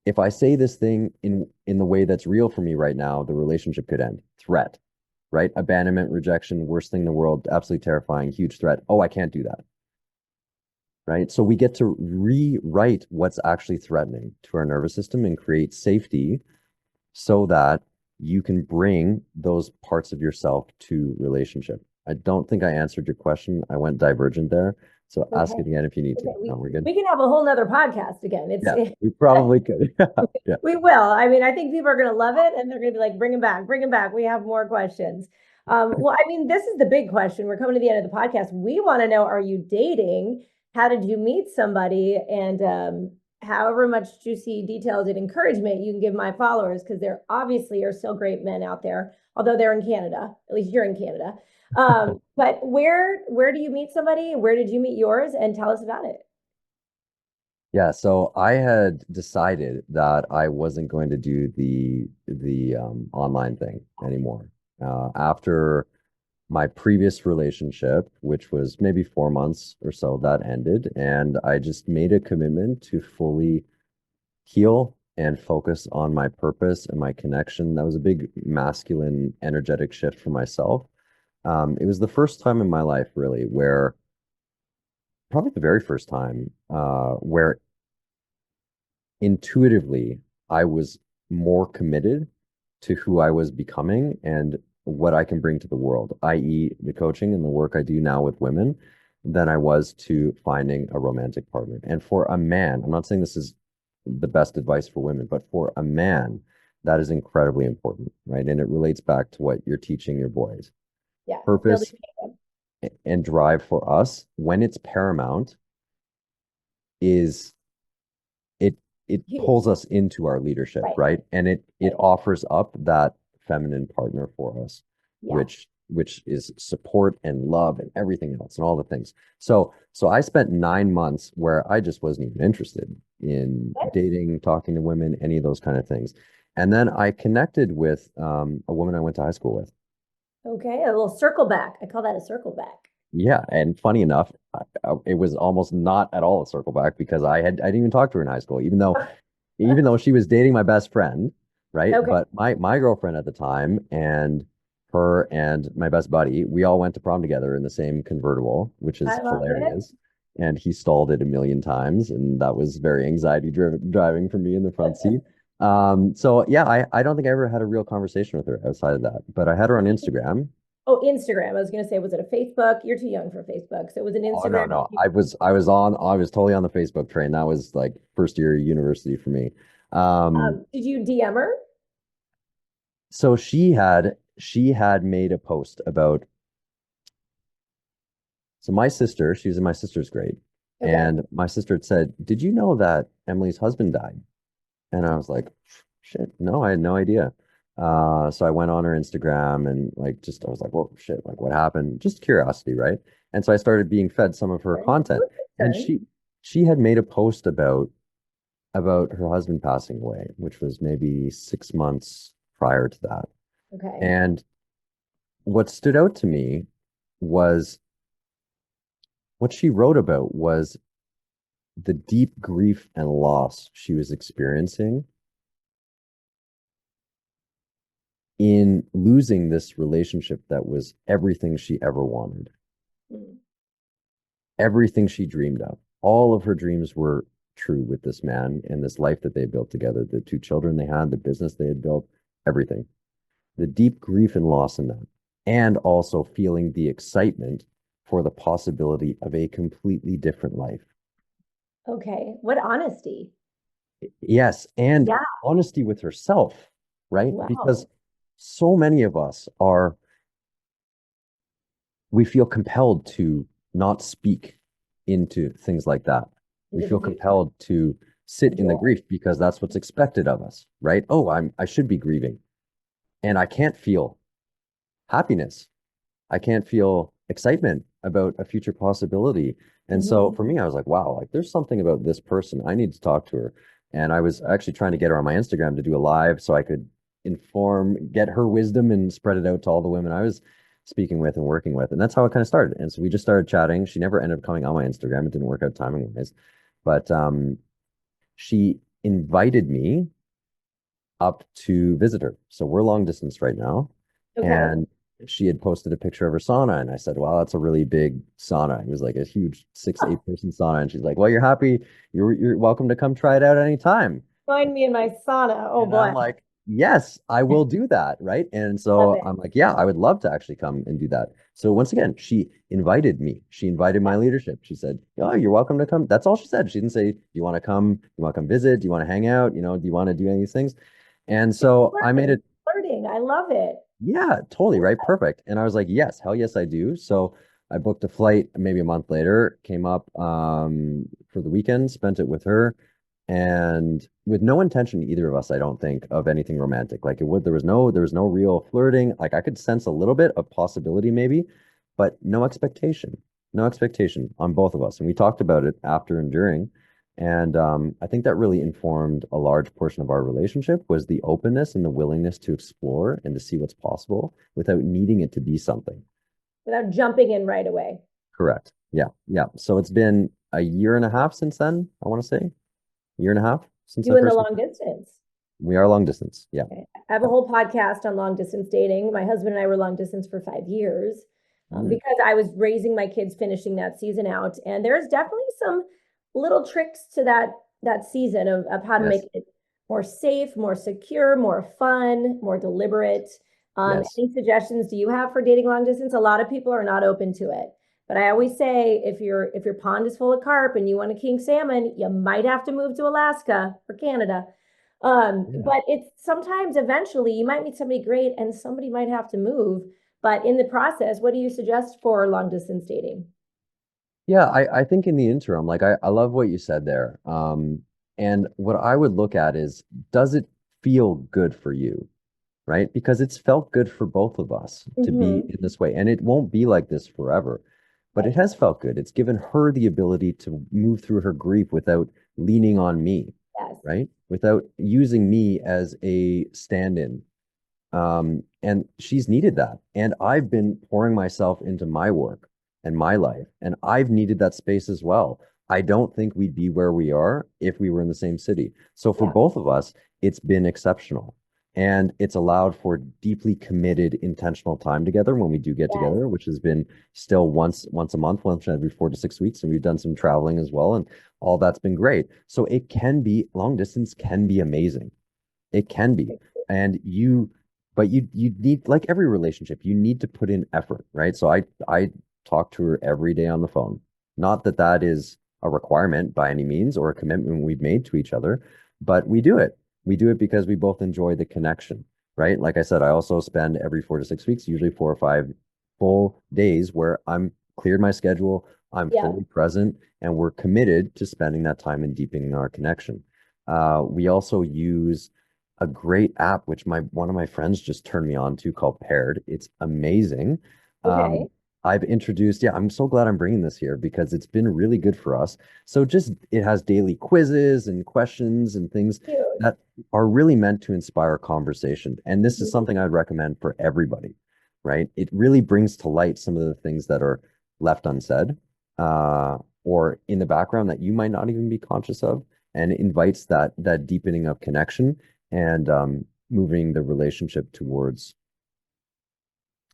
if I say this thing in the way that's real for me right now, the relationship could end. Threat, right? Abandonment, rejection, worst thing in the world, absolutely terrifying, huge threat. Oh, I can't do that, right? So we get to rewrite what's actually threatening to our nervous system and create safety so that you can bring those parts of yourself to relationship. I don't think I answered your question. I went divergent there. So ask Okay. it again if you need to. Okay. No, we're good. We can have a whole nother podcast again. Yeah, we probably could. Yeah. we will. I mean, I think people are going to love it and they're going to be like, bring him back, bring him back. We have more questions. Well, I mean, this is the big question. We're coming to the end of the podcast. We want to know, are you dating? How did you meet somebody? And however much juicy details and encouragement you can give my followers, because there obviously are still great men out there, although they're in Canada, at least you're in Canada. But where do you meet somebody? Where did you meet yours? And tell us about it. Yeah, so I had decided that I wasn't going to do the online thing anymore. After my previous relationship, which was maybe 4 months or so, that ended, and I just made a commitment to fully heal and focus on my purpose and my connection. That was a big masculine, energetic shift for myself. It was the first time in my life, really, where probably the very first time, where intuitively I was more committed to who I was becoming and what I can bring to the world, i.e., the coaching and the work I do now with women, than I was to finding a romantic partner. And for a man, I'm not saying this is the best advice for women, but for a man, that is incredibly important, right? And it relates back to what you're teaching your boys. Yeah, building Purpose kingdom. and drive for us, when it's paramount, is it it Huge. pulls us into our leadership, Right. right? And it Right. offers up that feminine partner for us, Yeah. which is support and love and everything else and all the things. So I spent 9 months where I just wasn't even interested in dating, talking to women, any of those kind of things. And then I connected with a woman I went to high school with. Okay. A little circle back. I call that a circle back. Yeah, and funny enough, it was almost not at all a circle back because I didn't even talk to her in high school, even though she was dating my best friend, right? Okay. But my girlfriend at the time and her and my best buddy, we all went to prom together in the same convertible, which is I love it. hilarious. And he stalled it a million times, and that was very anxiety driven driving for me in the front seat. So yeah, I don't think I ever had a real conversation with her outside of that, but I had her on Instagram. Oh, Instagram. I was going to say, was it a Facebook? You're too young for Facebook. So it was an Oh no, Instagram. no. I was totally on the Facebook train. That was like first year of university for me. Did you DM her? So she had made a post about, so my sister, she was in my sister's grade, Okay. and my sister had said, "Did you know that Emily's husband died?" And I was like, "Shit, no, I had no idea." So I went on her Instagram and like just I was like, "Whoa, shit, like what happened?" Just curiosity, right? And so I started being fed some of her content, and Turn. she had made a post about her husband passing away, which was maybe 6 months prior to that. Okay. And what stood out to me was what she wrote about was the deep grief and loss she was experiencing in losing this relationship that was everything she ever wanted, Mm. everything she dreamed of. All of her dreams were true with this man and this life that they built together, the two children they had, the business they had built, everything. The deep grief and loss in that, and also feeling the excitement for the possibility of a completely different life. Okay. What honesty. Yes, and Yeah. honesty with herself, right? Because Wow. so many of us we feel compelled to not speak into things like that. We Into feel the future. compelled to sit The in the joy. grief because that's what's expected of us, right? Oh, I should be grieving, and I can't feel happiness. I can't feel excitement about a future possibility. And so Mhm. for me, I was like, wow, like there's something about this person. I need to talk to her. And I was actually trying to get her on my Instagram to do a live so I could get her wisdom and spread it out to all the women I was speaking with and working with. And that's how it kind of started. And so we just started chatting. She never ended up coming on my Instagram. It didn't work out timing wise, but she invited me up to visit her. So we're long distance right now. Okay. And she had posted a picture of her sauna. And I said, wow, that's a really big sauna. It was like a huge 6 to 8 person sauna. And she's like, well, you're happy. You're welcome to come try it out anytime. Join me in my sauna. Oh And I'm boy. like, yes, I will do that, right? And Love so it. I'm like, yeah, I would love to actually come and do that. So once again, she invited me. She invited my leadership. She said, "Oh, you're welcome to come." That's all she said. She didn't say, "Do you want to come? You want to come visit? Do you want to hang out? Do you want to do any of these things?" And so I made Flirting, it, flirting. I love it. yeah, totally, right? Perfect. And I was like, yes, hell yes, I do. So I booked a flight maybe a month later, came up for the weekend, spent it with her, and with no intention, either of us, I don't think, of anything romantic. Like it would, there was no real flirting. Like I could sense a little bit of possibility maybe, but no expectation. No expectation on both of us. And we talked about it after and during. And I think that really informed a large portion of our relationship was the openness and the willingness to explore and to see what's possible without needing it to be something. Without jumping in right away. Correct. Yeah. Yeah. So it's been a year and a half since then, I want to say. Year and a half since I You in the first. long distance. We are long distance. Yeah. Okay. I have a whole podcast on long distance dating. My husband and I were long distance for 5 years Mm, because I was raising my kids, finishing that season out. And there's definitely some little tricks to that season of how to make yes. it more safe, more secure, more fun, more deliberate. Yes. Any suggestions do you have for dating long distance? A lot of people are not open to it. But I always say if your pond is full of carp and you want a king salmon, you might have to move to Alaska or Canada. Yeah. But it's sometimes eventually you might meet somebody great and somebody might have to move. But in the process, what do you suggest for long distance dating? Yeah, I think in the interim, like I love what you said there. And what I would look at is, does it feel good for you? Right? Because it's felt good for both of us to be Mm-hmm. in this way. And it won't be like this forever, but it Right. has felt good. It's given her the ability to move through her grief without leaning on me, Yes. right? Without using me as a stand-in. And she's needed that. And I've been pouring myself into my work and my life, and I've needed that space as well. I don't think we'd be where we are if we were in the same city. So for Yeah. both of us, it's been exceptional. And it's allowed for deeply committed, intentional time together when we do get Yes. together, which has been still once a month, once every 4 to 6 weeks. And we've done some traveling as well. And all that's been great. So it can be long distance can be amazing. It can be. And but you need, like every relationship, you need to put in effort, right? So I talk to her every day on the phone. Not that that is a requirement by any means or a commitment we've made to each other, but we do it. We do it because we both enjoy the connection, right? Like I said, I also spend every 4 to 6 weeks, usually 4 or 5 full days where I'm cleared my schedule, I'm Yeah. fully present, and we're committed to spending that time and deepening our connection. We also use a great app, which my one of my friends just turned me on to called Paired. It's amazing. Um, Okay. I've introduced, yeah, I'm so glad I'm bringing this here because it's been really good for us. So just it has daily quizzes and questions and things Cute. that are really meant to inspire conversation. And this is Mhm. something I'd recommend for everybody, right? It really brings to light some of the things that are left unsaid, or in the background that you might not even be conscious of, and it invites that deepening of connection and moving the relationship towards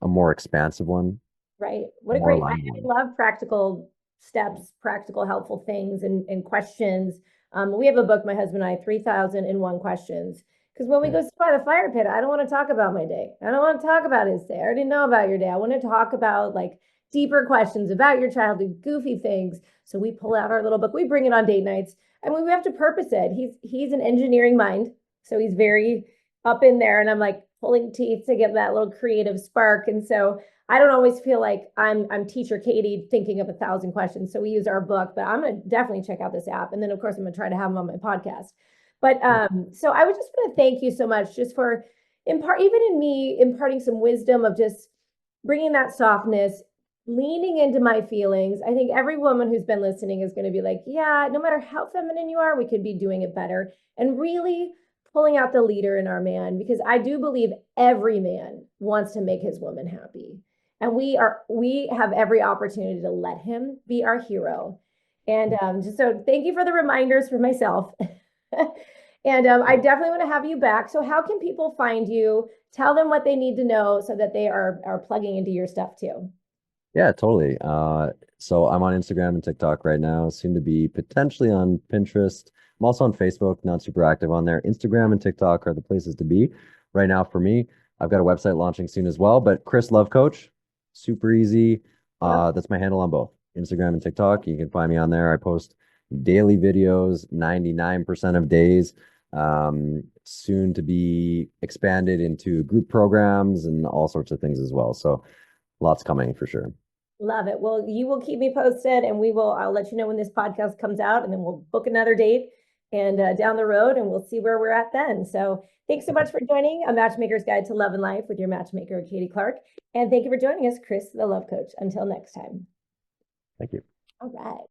a more expansive one, Right. a What a more great, aligned I one. love practical steps, practical, helpful things and questions. We have a book, my husband and I, 3001 questions. Because when we Okay. go sit by the fire pit, I don't want to talk about my day. I don't want to talk about his day. I already know about your day. I want to talk about like deeper questions about your childhood, goofy things. So we pull out our little book. We bring it on date nights. I mean, we have to purpose it. He's an engineering mind. So he's very up in there. And I'm like pulling teeth to get that little creative spark. And so I don't always feel like I'm teacher Katy thinking of 1,000 questions. So we use our book, but I'm gonna definitely check out this app. And then of course I'm gonna try to have them on my podcast. But so I would just want to thank you so much just for even in me imparting some wisdom of just bringing that softness, leaning into my feelings. I think every woman who's been listening is going to be like, yeah, no matter how feminine you are, we could be doing it better. And really pulling out the leader in our man, because I do believe every man wants to make his woman happy. And we have every opportunity to let him be our hero. And just so thank you for the reminders for myself. And I definitely want to have you back. So how can people find you? Tell them what they need to know so that they are plugging into your stuff too. Yeah, totally. So I'm on Instagram and TikTok right now, soon to be potentially on Pinterest. I'm also on Facebook, not super active on there. Instagram and TikTok are the places to be right now for me. I've got a website launching soon as well, but Chris Love Coach, super easy. Yeah. That's my handle on both Instagram and TikTok. You can find me on there. I post daily videos, 99% of days. Soon to be expanded into group programs and all sorts of things as well. So lots coming for sure. Love it. Well, you will keep me posted and I'll let you know when this podcast comes out and then we'll book another date and down the road and we'll see where we're at then. So thanks so much for joining A Matchmaker's Guide to Love and Life with your matchmaker, Katy Clark. And thank you for joining us, Chris, the Love Coach. Until next time. Thank you. All right.